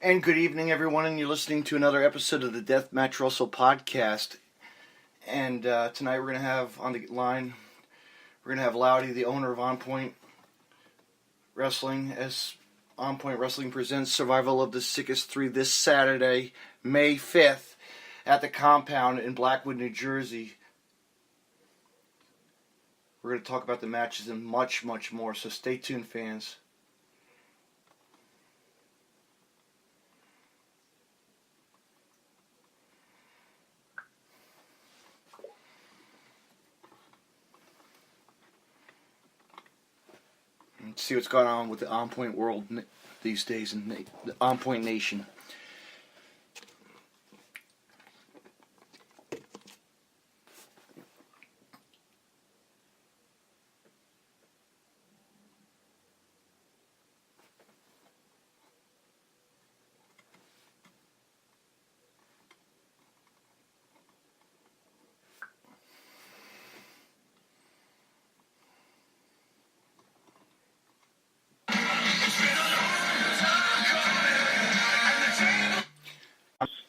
And good evening, everyone, and you're listening to another episode of the Deathmatch Russell podcast. And tonight we're going to have on the line, we're going to have Loudy, the owner of On Point Wrestling, as On Point Wrestling presents Survival of the Sickest 3 this Saturday, May 5th, at the compound in Blackwood, New Jersey. We're going to talk about the matches and much, much more, so stay tuned, fans. See what's going on with the On Point world these days and the On Point Nation.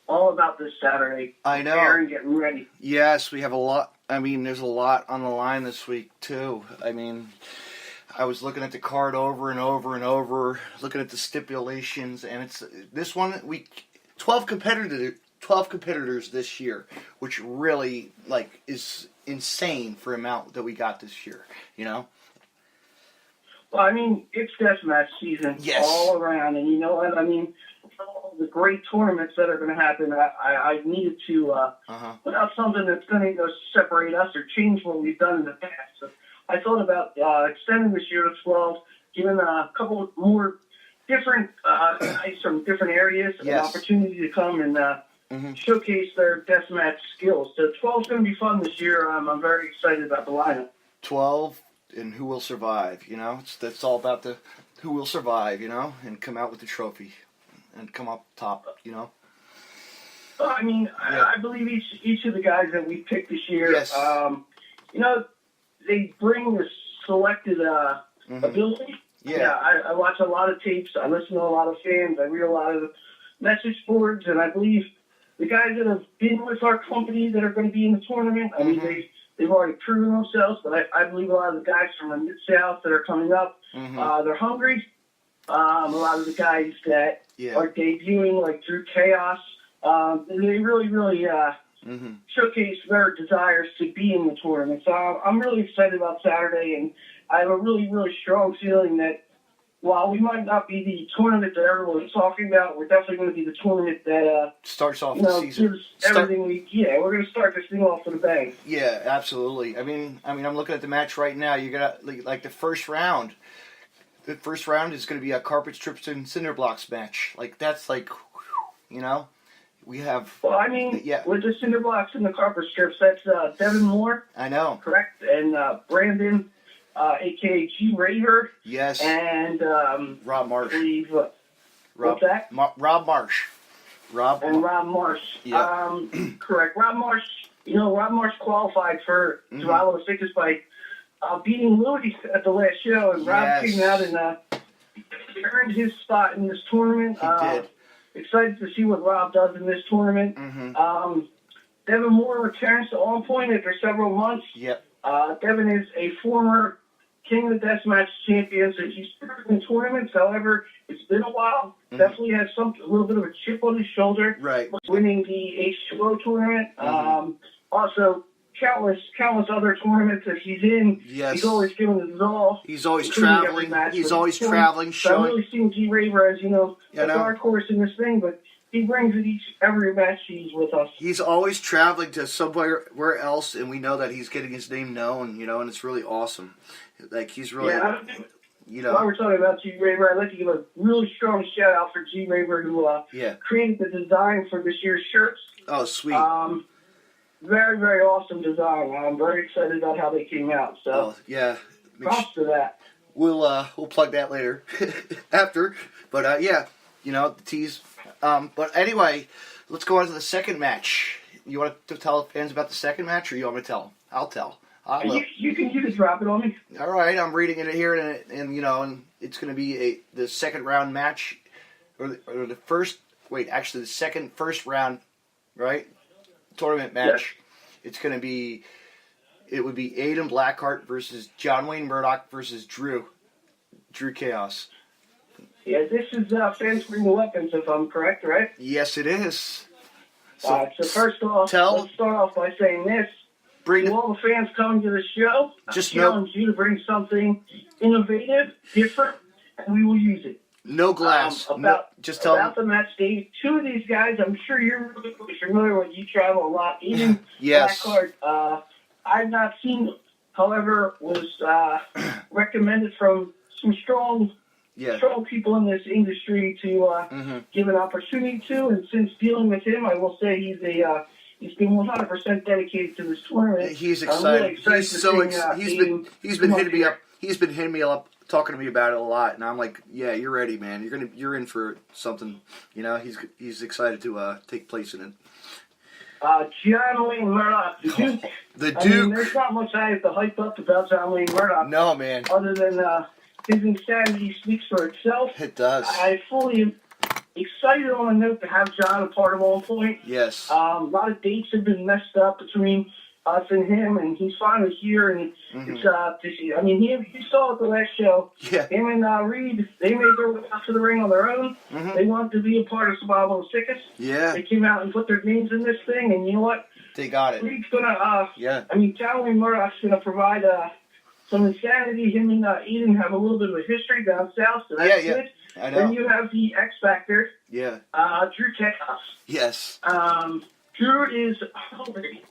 All about this Saturday. I know. Aaron, getting ready. Yes, we have a lot. I mean, there's a lot on the line this week, too. I mean, I was looking at the card over and over and over, looking at the stipulations, and it's this one week, 12 competitors this year, which really, is insane for amount that we got this year, you know? Well, I mean, it's deathmatch season all around, and you know what? I mean, all the great tournaments that are going to happen, I needed to put out something that's going to separate us or change what we've done in the past. So I thought about extending this year to 12, giving a couple more different guys from different areas an opportunity to come and showcase their deathmatch skills. So 12 is going to be fun this year. I'm very excited about the lineup. 12 and who will survive, you know? That's all about the who will survive, you know, and come out with the trophy. And come up top, you know. Well, I mean, I believe each of the guys that we picked this year, you know, they bring this selected ability. Yeah, I watch a lot of tapes. I listen to a lot of fans. I read a lot of message boards, and I believe the guys that have been with our company that are going to be in the tournament, I mean, they've already proven themselves. But I believe a lot of the guys from the Mid-South that are coming up, they're hungry. A lot of the guys that are debuting, like Drew Chaos, they really showcase their desires to be in the tournament. So I'm really excited about Saturday, and I have a really, really strong feeling that while we might not be the tournament that everyone is talking about, we're definitely going to be the tournament that starts off the season. Gives everything we're going to start this thing off with a bang. Yeah, absolutely. I mean, I'm looking at the match right now. You got like the first round. The first round is going to be a carpet strips and cinder blocks match. That's you know, we have. Well, I mean, with the cinder blocks and the carpet strips, that's Devin Moore. I know. Correct, and Brandon, a.k.a. G Raver. Yes. And Rob Marsh. I believe, what's that? Rob Marsh. Rob Marsh. Yeah. Correct. Rob Marsh. You know, Rob Marsh qualified for Survival of the Sickest by beating Loudy at the last show, and Rob came out and earned his spot in this tournament. He did. Excited to see what Rob does in this tournament. Devin Moore returns to On Point after several months. Yep. Devin is a former King of the Deathmatch champion, so he's proven in tournaments. However, it's been a while. Definitely has a little bit of a chip on his shoulder. Right. Winning the H2O tournament. Also, countless other tournaments that he's in. Yes. He's always giving it his all. He's always traveling. He's always traveling. So I'm really seeing G Raver as, a dark horse in this thing, but he brings it every match he's with us. He's always traveling to somewhere else, and we know that he's getting his name known, and it's really awesome. Like, he's really, While we're talking about G. Raver, I'd like to give a really strong shout out for G. Raver, who created the design for this year's shirts. Oh, sweet. Very, very awesome design. I'm very excited about how they came out. So, props to that. We'll plug that later, after. But the tease. But anyway, let's go on to the second match. You want to tell fans about the second match, or you want me to tell them? I'll tell. You can drop it on me. All right, I'm reading it here, and it's going to be the second round match, or the first. Wait, actually, the first round, right? Tournament match. Yes. It's going to be. It would be Aiden Blackheart versus John Wayne Murdoch versus Drew Chaos. Yeah, this is Fans Bring the Weapons, if I'm correct, right? Yes, it is. So first off, let's start off by saying this. To all the fans coming to the show, I challenge you to bring something innovative, different, and we will use it. No glass. About the match day, two of these guys, I'm sure you're really familiar with. You travel a lot. Even yes. Blackheart, I've not seen, however, was recommended from some strong people in this industry to give an opportunity to. And since dealing with him, I will say he's been 100% dedicated to this tournament. He's excited. Really excited. He's so excited. He's been hitting me up. He's been hitting me up, talking to me about it a lot, and I'm like, yeah, you're ready, man. You're in for something. He's excited to take place in it. John Wayne Murdoch, the Duke. The Duke. I mean, there's not much I have to hype up about John Wayne Murdoch. No, man. Other than his insanity speaks for itself. It does. I fully am excited on a note to have John a part of On Point. Yes. A lot of dates have been messed up between us and him, and he's finally here. And it's I mean, you saw at the last show. Yeah. Him and Reed, they made their way out to the ring on their own. Mm-hmm. They wanted to be a part of Survival of the Sickest. Yeah. They came out and put their names in this thing, and you know what? They got it. Reed's gonna. I mean, John Wayne Murdoch's gonna provide some insanity. Him and Eden have a little bit of a history down south, so that's good. I know. Then you have the X Factor. Yeah. Drew Chaos. Yes. Drew is hungry.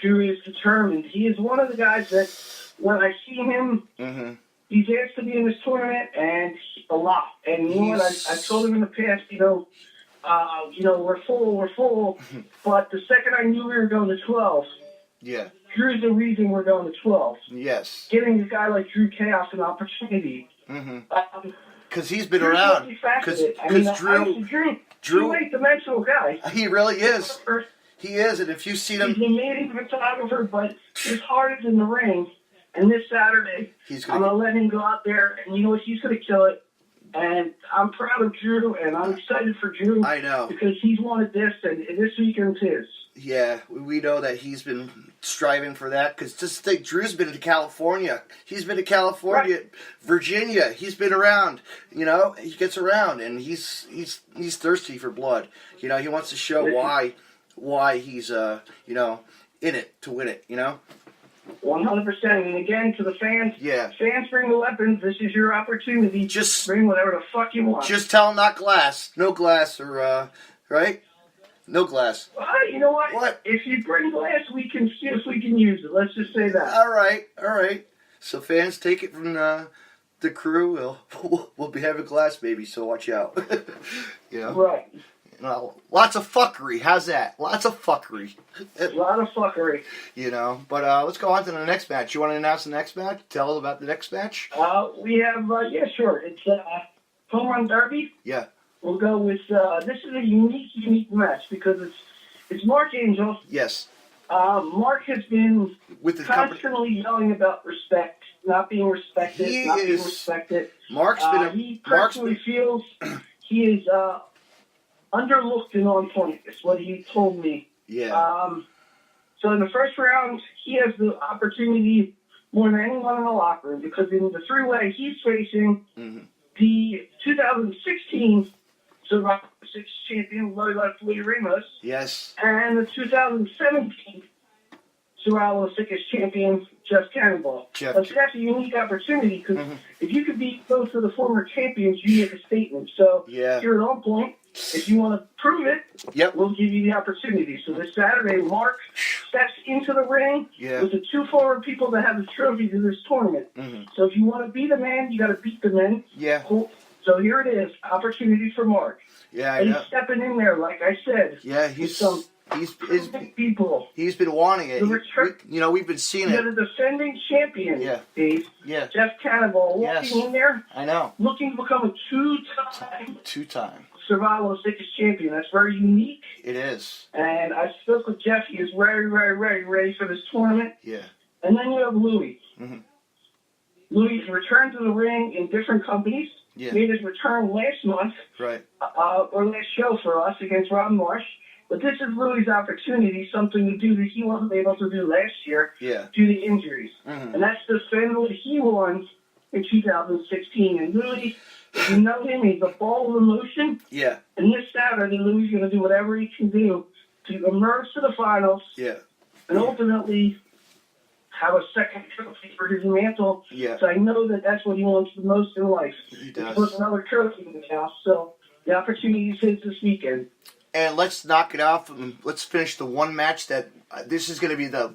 Drew is determined. He is one of the guys that, when I see him, he's asked to be in this tournament, and a lot. And you know what? I told him in the past, we're full. But the second I knew we were going to 12, Drew's the reason we're going to 12. Yes. Giving a guy like Drew Chaos an opportunity. Because he's been around. Because Drew, a eight-dimensional guy. He really is. He is, and if you've seen him... He's an amazing photographer, but his heart is in the ring. And this Saturday, I'm going to let him go out there, and you know what? He's going to kill it. And I'm proud of Drew, and I'm excited for Drew. I know. Because he's wanted this, and this weekend's his. Yeah, we know that he's been striving for that. Because just think, Drew's been to California. He's been to California, Virginia. He's been around. He gets around, and he's thirsty for blood. He wants to show why he's in it to win it. 100%. And again, to the fans, fans bring the weapons. This is your opportunity. Just bring whatever the fuck you want. Just tell them not glass. No glass, or, right? No glass. You know what? What? If you bring glass, we can see if we can use it. Let's just say that. All right. So fans, take it from the crew. We'll be having glass, baby, so watch out. Right. Lots of fuckery. How's that? Lots of fuckery. A lot of fuckery. But let's go on to the next match. You want to announce the next match? Tell us about the next match? We have, sure. It's Home Run Derby. Yeah. We'll go with, this is a unique match because it's Mark Angel. Yes. Mark has been constantly yelling about respect, not being respected, being respected. He personally feels he is underlooked and on point. Is what he told me. Yeah. So in the first round, he has the opportunity more than anyone in the locker room because in the three-way, he's facing the 2016 Survivor Series champion, Loudy Ramos. Yes. And the 2017 Survival of the Sickest champion, Jeff Cannonball. So that's a unique opportunity because if you could beat both of the former champions, you make a statement. So here at On Point, if you want to prove it, yep, we'll give you the opportunity. So this Saturday, Mark steps into the ring with the 2 forward people that have the trophy to this tournament. So if you want to be the man, you got to beat the men. Yeah. Cool. So here it is, opportunity for Mark. Yeah, and he's stepping in there, like I said. Yeah, he's people. He's been wanting it. We've been seeing it. The defending champion, Dave. Yeah. Jeff Cannibal walking in there. I know. Looking to become a two-time Survival Sickest champion. That's very unique. It is. And I spoke with Jeff. He is very, very, very ready for this tournament. Yeah. And then you have Loudy. Loudy's returned to the ring in different companies. Yeah. Made his return last month. Right. Or last show for us against Rob Marsh. But this is Loudy's opportunity, something to do that he wasn't able to do last year due to injuries. And that's the defend what he won in 2016. And Loudy, if you know him, he's a ball of emotion. Yeah. And this Saturday, Loudy's going to do whatever he can do to emerge to the finals. Yeah. And ultimately have a second trophy for his mantle. Yeah. So I know that that's what he wants the most in life. He does. Put another trophy in the house. So the opportunity is his this weekend. And let's knock it off and let's finish the one match that this is going to be the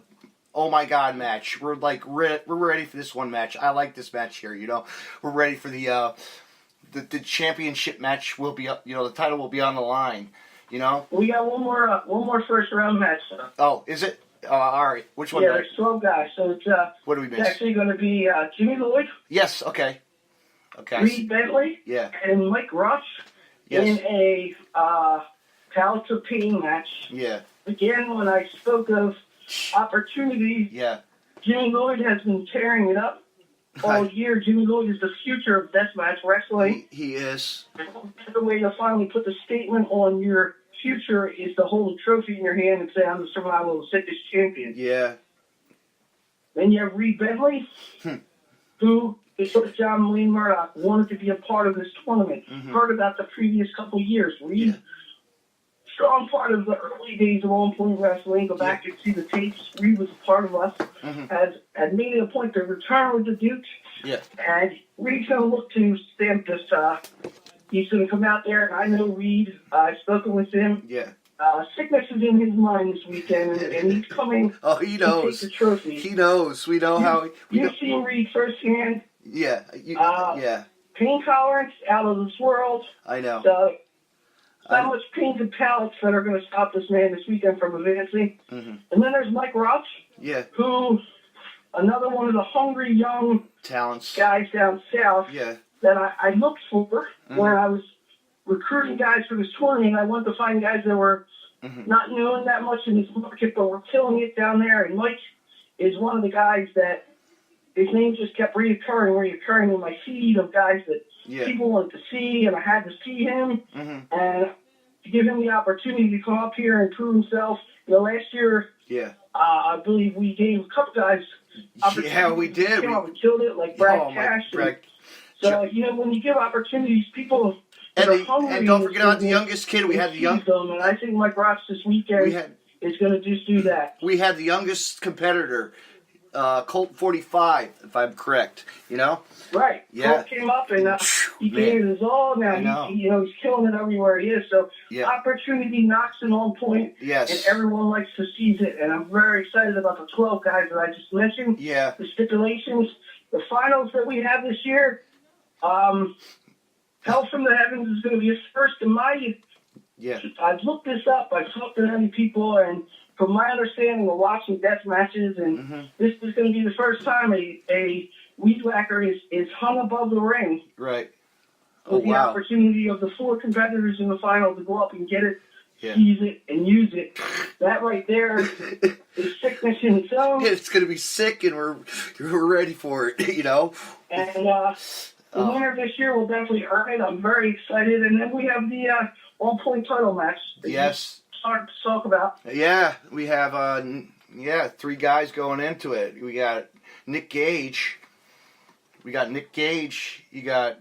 oh my god match. We're like we're ready for this one match. I like this match here. We're ready for the championship match. Will be the title will be on the line. We got one more first round match. Oh, is it? All right. Which one? Yeah, there's 12 guys. So it's what do we miss? It's actually going to be Jimmy Lloyd. Yes. Okay. Reed Bentley. Yeah. And Mike Ross. Yes. In a Palace of Pain match. Yeah. Again, when I spoke of opportunity, Jimmy Lloyd has been tearing it up all year. Jimmy Lloyd is the future of deathmatch wrestling. He is. The way to finally put the statement on your future is to hold a trophy in your hand and say, I'm the Survival Sickest champion. Yeah. Then you have Reed Bentley, who is sort of John Wayne Murdoch, wanted to be a part of this tournament. Heard about the previous couple years. Reed, strong part of the early days of On Point Wrestling. Go back and see the tapes. Reed was a part of us. Had made it a point to return with the Dukes. Yeah. And Reed's going to look to stamp this. He's going to come out there, and I know Reed. I've spoken with him. Yeah. Sickness is in his mind this weekend, and he's coming. Oh, he knows. To take the trophy. He knows. We know how. You've seen Reed firsthand. Yeah. Pain tolerance out of this world. I know. So, not much pains and pallets that are going to stop this man this weekend from advancing. And then there's Mike Ross. Yeah. Who, another one of the hungry young talents guys down south. Yeah. That I looked for when I was recruiting guys for this tournament. I wanted to find guys that were not known that much in this market, but were killing it down there. And Mike is one of the guys that his name just kept reoccurring in my feed of guys that people wanted to see, and I had to see him and to give him the opportunity to come up here and prove himself. Last year, I believe we gave a couple guys opportunities. Yeah, we did. Came up and killed it, like Brad Cash. So, when you give opportunities, people are hungry. And don't forget about the youngest kid. We had the young. And I think Mike Ross this weekend is going to just do that. We had the youngest competitor, Colt 45, if I'm correct. Right. Yeah. Colt came up and he gave it his all. Now he's killing it everywhere he is. So opportunity knocks it on point. Yes. And everyone likes to seize it. And I'm very excited about the 12 guys that I just mentioned. Yeah. The stipulations, the finals that we have this year. Hell from the Heavens is going to be a first in my. Yeah. I've looked this up. I've talked to many people, and from my understanding of watching death matches, and this is going to be the first time a weed whacker is hung above the ring. Right. With the opportunity of the 4 competitors in the final to go up and get it, seize it, and use it. That right there is sickness in its own. It's going to be sick, and we're ready for it. And the winner this year will definitely earn it. I'm very excited. And then we have the all-point title match. Yes. Started to talk about. Yeah, we have 3 guys going into it. We got Nick Gage. You got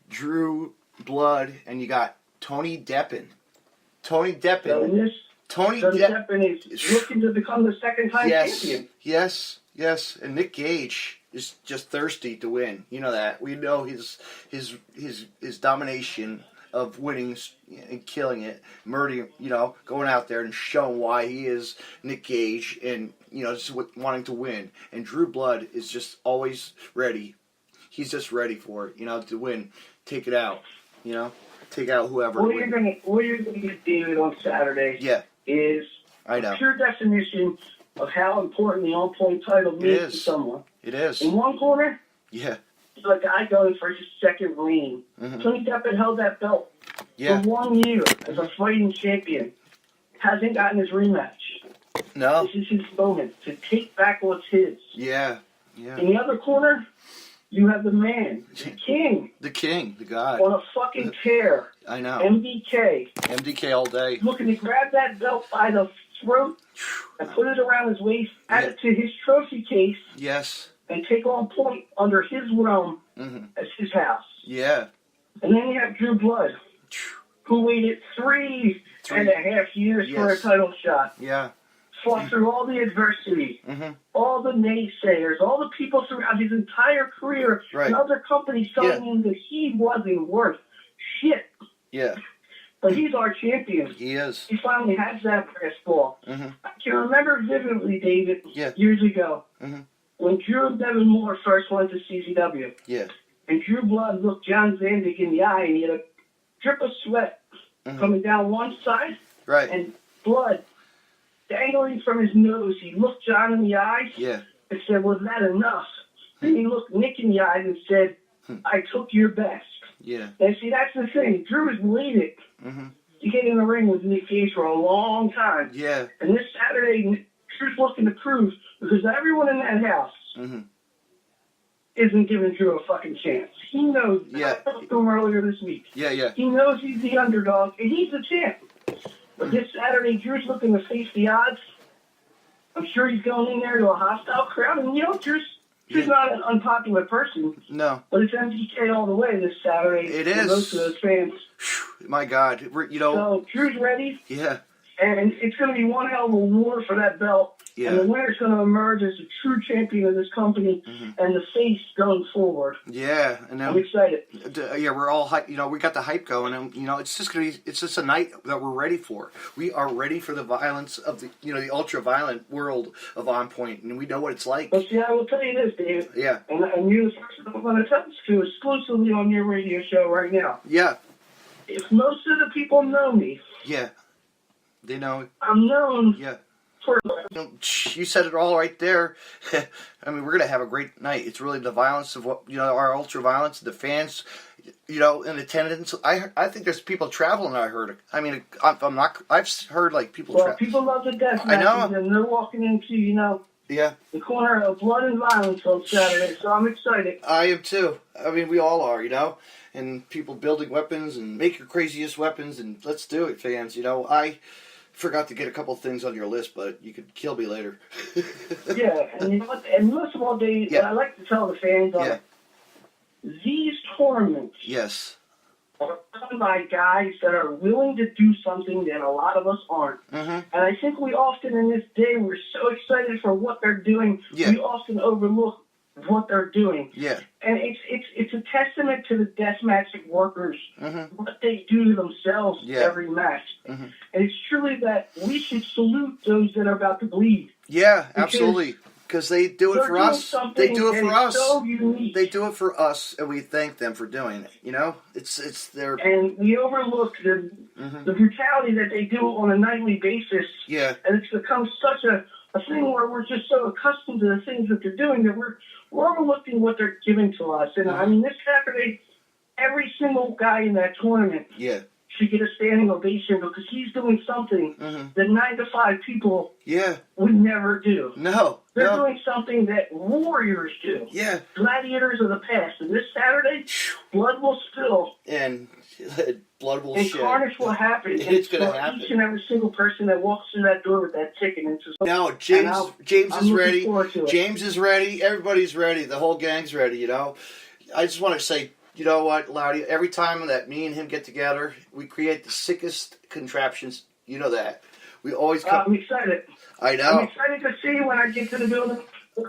Drew Blood, and you got Tony Deppen. Tony Deppen is looking to become the second-time champion. Yes. And Nick Gage is just thirsty to win. You know that. We know his domination of winning and killing it, murdering, going out there and showing why he is Nick Gage and, just wanting to win. And Drew Blood is just always ready. He's just ready for it, to win. Take it out, take out whoever. What you're gonna get, David, on Saturday is a pure definition of how important the on-point title means to someone. It is. In one corner, yeah, a guy going for his second reign. Tony Deppen held that belt for 1 year as a fighting champion. Hasn't gotten his rematch. No. This is his moment to take back what's his. Yeah. In the other corner, you have the man, the king. The king, the god. On a fucking tear. I know. MDK. MDK all day. Looking to grab that belt by the throat and put it around his waist, add it to his trophy case. Yes. And take on point under his realm as his house. Yeah. And then you have Drew Blood, who waited 3.5 years for a title shot. Yeah. Fought through all the adversity, all the naysayers, all the people throughout his entire career and other companies telling him that he wasn't worth shit. Yeah. But he's our champion. He is. He finally has that brass ball. I can remember vividly, David, years ago, when Drew and Devin Moore first went to CZW. Yeah. And Drew Blood looked John Zandig in the eye, and he had a drip of sweat coming down one side. Right. And blood dangling from his nose. He looked John in the eyes and said, "Was that enough?" Then he looked Nick in the eyes and said, "I took your best." Yeah. And see, that's the thing. Drew has waited to get in the ring with Nick Gage for a long time. Yeah. And this Saturday, Drew's looking to prove, because everyone in that house isn't giving Drew a fucking chance. He knows. I talked to him earlier this week. Yeah. He knows he's the underdog, and he's the champ. But this Saturday, Drew's looking to face the odds. I'm sure he's going in there to a hostile crowd. And, Drew's not an unpopular person. No. But it's MDK all the way this Saturday. It for is. Most of those fans. My God. So, Drew's ready. Yeah. And it's going to be one hell of a war for that belt. Yeah. And the winner's going to emerge as a true champion of this company and the face going forward. Yeah. And I'm excited. Yeah, we're all hype. We got the hype going, and it's just a night that we're ready for. We are ready for the violence of the ultra violent world of On Point, and we know what it's like. But see, I will tell you this, Dave. Yeah. And you're the person I'm going to tell this to exclusively on your radio show right now. Yeah. If most of the people know me. Yeah. They know. I'm known. Yeah. For you said it all right there. I mean, we're gonna have a great night. It's really the violence of what our ultra violence, the fans, in attendance. I think there's people traveling. I heard. I mean, I'm not. I've heard like people. Well, people love the death matches, I know. and they're walking into the corner of blood and violence on Saturday. So I'm excited. I am too. I mean, we all are. And people building weapons and make your craziest weapons and let's do it, fans. I forgot to get a couple things on your list, but you could kill me later. Yeah, and you know what? And most of all, Dave, what I like to tell the fans these tournaments are done by guys that are willing to do something that a lot of us aren't. And I think we often in this day, we're so excited for what they're doing, we often overlook what they're doing. Yeah. And it's a testament to the deathmatch workers, what they do to themselves every match. And it's truly that we should salute those that are about to bleed. Yeah, absolutely. Because they do it for us. They do it for us. So unique. They do it for us, and we thank them for doing it. It's their. And we overlook the brutality that they do on a nightly basis. Yeah. And it's become such a thing where we're just so accustomed to the things that they're doing that we're overlooking what they're giving to us. And I mean, this Saturday, every single guy in that tournament should get a standing ovation because he's doing something that 9 to 5 people would never do. No. They're doing something that warriors do. Yeah. Gladiators of the past. And this Saturday, blood will spill. And blood will and shed. And carnage will happen. It's going to happen. Each and every single person that walks through that door with that ticket. No, James is ready. James is ready. Everybody's ready. The whole gang's ready, I just want to say, you know what, Loudy? Every time that me and him get together, we create the sickest contraptions. You know that. We always come. I'm excited. I know. I'm excited to see when I get to the building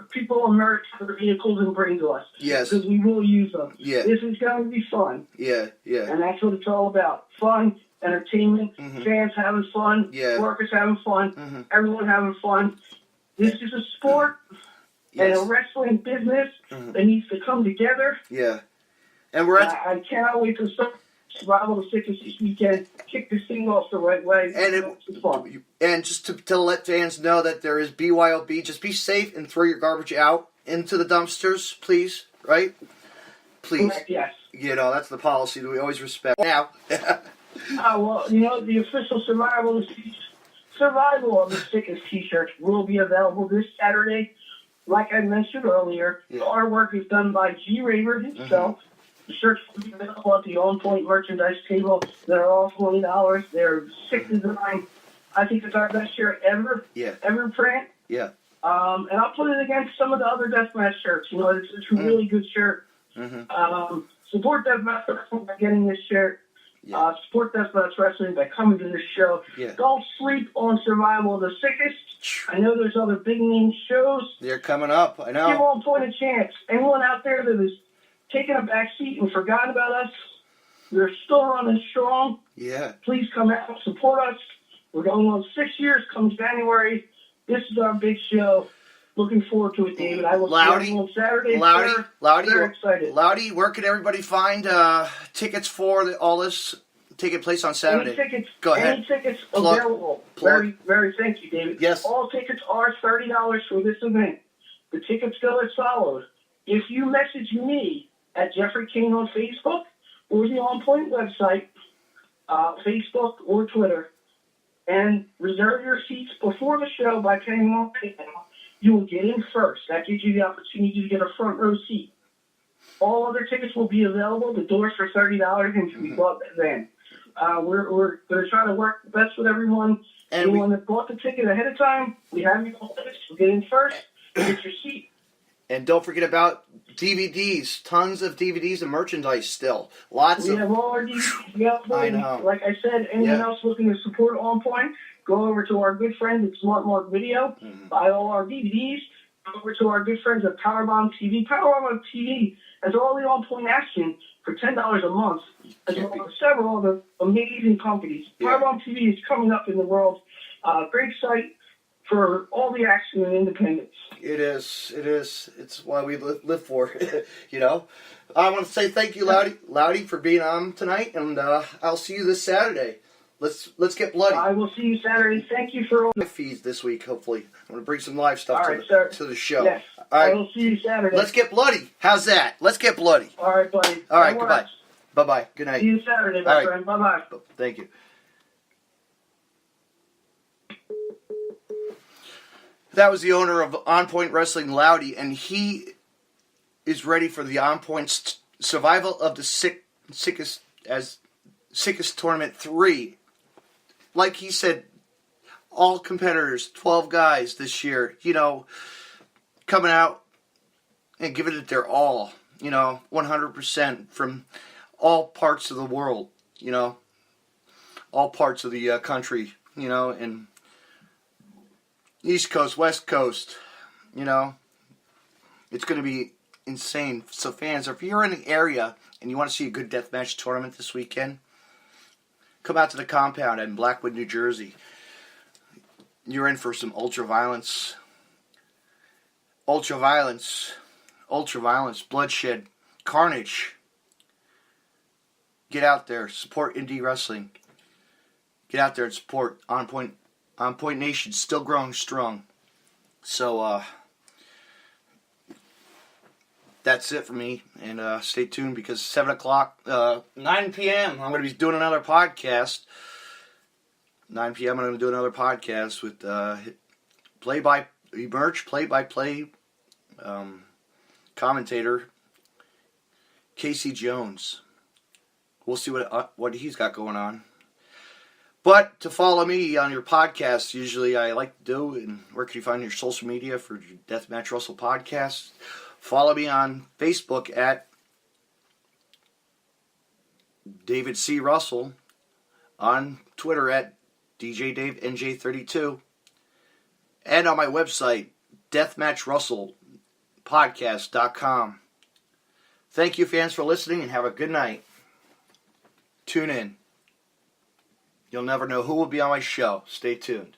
people in America their vehicles and bring to us. Yes. Because we will use them. Yeah. This is going to be fun. Yeah, yeah. And that's what it's all about. Fun, entertainment, fans having fun, workers having fun, everyone having fun. This is a sport and a wrestling business that needs to come together. Yeah. And we're at... I cannot wait to start Survival of the Sickest this weekend. Kick this thing off the right way. And it's fun. And just to let fans know that there is BYOB, just be safe and throw your garbage out into the dumpsters, please. Right? Please. Correct, yes. You know, that's the policy that we always respect. Now. Well, you know, the official Survival of the Sickest t-shirts will be available this Saturday. Like I mentioned earlier, the artwork is done by G. Raver himself. The shirts will be available at the On Point merchandise table. They're all $20. They're sick design. I think it's our best shirt ever. Yeah. Ever print. Yeah. And I'll put it against some of the other deathmatch shirts. You know, it's a really good shirt. Support Deathmatch Wrestling by getting this shirt. Yeah. Support Deathmatch Wrestling by coming to this show. Yeah. Don't sleep on Survival of the Sickest. I know there's other big name shows. They're coming up. I know. Give On Point a chance. Anyone out there that has taken a back seat and forgotten about us, we're still running strong. Yeah. Please come out and support us. We're going on 6 years come January. This is our big show. Looking forward to it, David. I will see you on Saturday. Loudy, very excited. Loudy, where can everybody find tickets for all this taking place on Saturday? Any tickets available. Very, very thank you, David. Yes. All tickets are $30 for this event. The tickets go as follows. If you message me at Jeffrey King on Facebook or the On Point website, Facebook or Twitter, and reserve your seats before the show by paying on PayPal, you will get in first. That gives you the opportunity to get a front row seat. All other tickets will be available. The doors for $30 and can be bought then. We're going to try to work best with everyone. And anyone that bought the ticket ahead of time, we have you on the list. Get in first. Get your seat. And don't forget about DVDs. Tons of DVDs and merchandise still. Lots of... We have all our DVDs. I know. Like I said, anyone else looking to support On Point, go over to our good friends at Smart Mark Video. Buy all our DVDs. Go over to our good friends at Powerbomb TV. Powerbomb TV has all the On Point action for $10 a month, as well as several other amazing companies. Powerbomb TV is coming up in the world. Great site for all the action and independence. It is. It's why we live for, you know. I want to say thank you, Loudy, for being on tonight, and I'll see you this Saturday. Let's get bloody. I will see you Saturday. Thank you for all the feeds this week, hopefully. I'm going to bring some live stuff to the show. Yes, all right. I will see you Saturday. Let's get bloody. How's that? Let's get bloody. All right, buddy. All right, goodbye. Bye-bye. Good night. See you Saturday, my friend. Bye-bye. Thank you. That was the owner of On Point Wrestling, Loudy, and he is ready for the On Point Survival of the Sickest Tournament 3. Like he said, all competitors, 12 guys this year, you know, coming out and giving it their all, you know, 100% from all parts of the world, you know, all parts of the country, you know, and East Coast, West Coast, you know, it's going to be insane. So fans, if you're in the area and you want to see a good deathmatch tournament this weekend, come out to the compound in Blackwood, New Jersey. You're in for some ultra violence, bloodshed, carnage. Get out there, support indie wrestling. Get out there and support On Point Nation, still growing strong. So, that's it for me. And stay tuned because 7 o'clock, 9 p.m., I'm going to be doing another podcast. 9 p.m., I'm going to do another podcast with play-by-play commentator Casey Jones. We'll see what he's got going on. But to follow me on your podcast, usually I like to do, and where can you find your social media for your Deathmatch Russell podcast? Follow me on Facebook at David C. Russell, on Twitter at DJDaveNJ32, and on my website, deathmatchrussellpodcast.com. Thank you, fans, for listening, and have a good night. Tune in. You'll never know who will be on my show. Stay tuned.